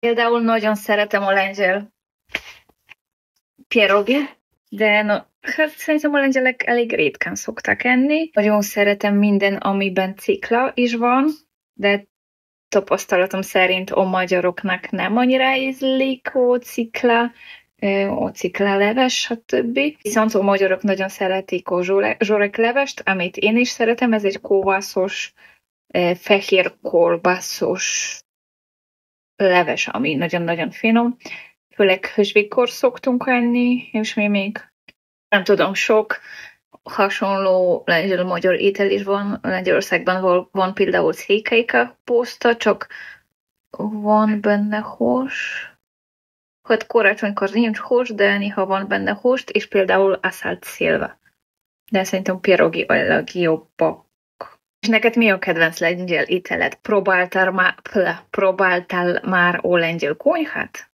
Például nagyon szeretem a lengyel pierogi, de hát szerintem a lengyelek elég ritkán szokták enni. Nagyon szeretem minden, amiben cikla is van, de tapasztalatom szerint a magyaroknak nem annyira ízlik a ciklaleves, stb. Viszont a magyarok nagyon szeretik a zsoreklevest, amit én is szeretem, ez egy kovászos, fehér kolbászos leves, ami nagyon-nagyon finom. Főleg húsvétkor szoktunk enni, és mi még nem tudom, sok hasonló lengyel-magyar étel is van. Lengyelországban van például székelyka poszta, csak van benne hús. Hát karácsonykor nincs hús, de néha van benne húst, és például aszált szilva. De szerintem pierogi a legjobbak. És neked mi a kedvenc lengyel ételed? Próbáltál már a lengyel konyhát?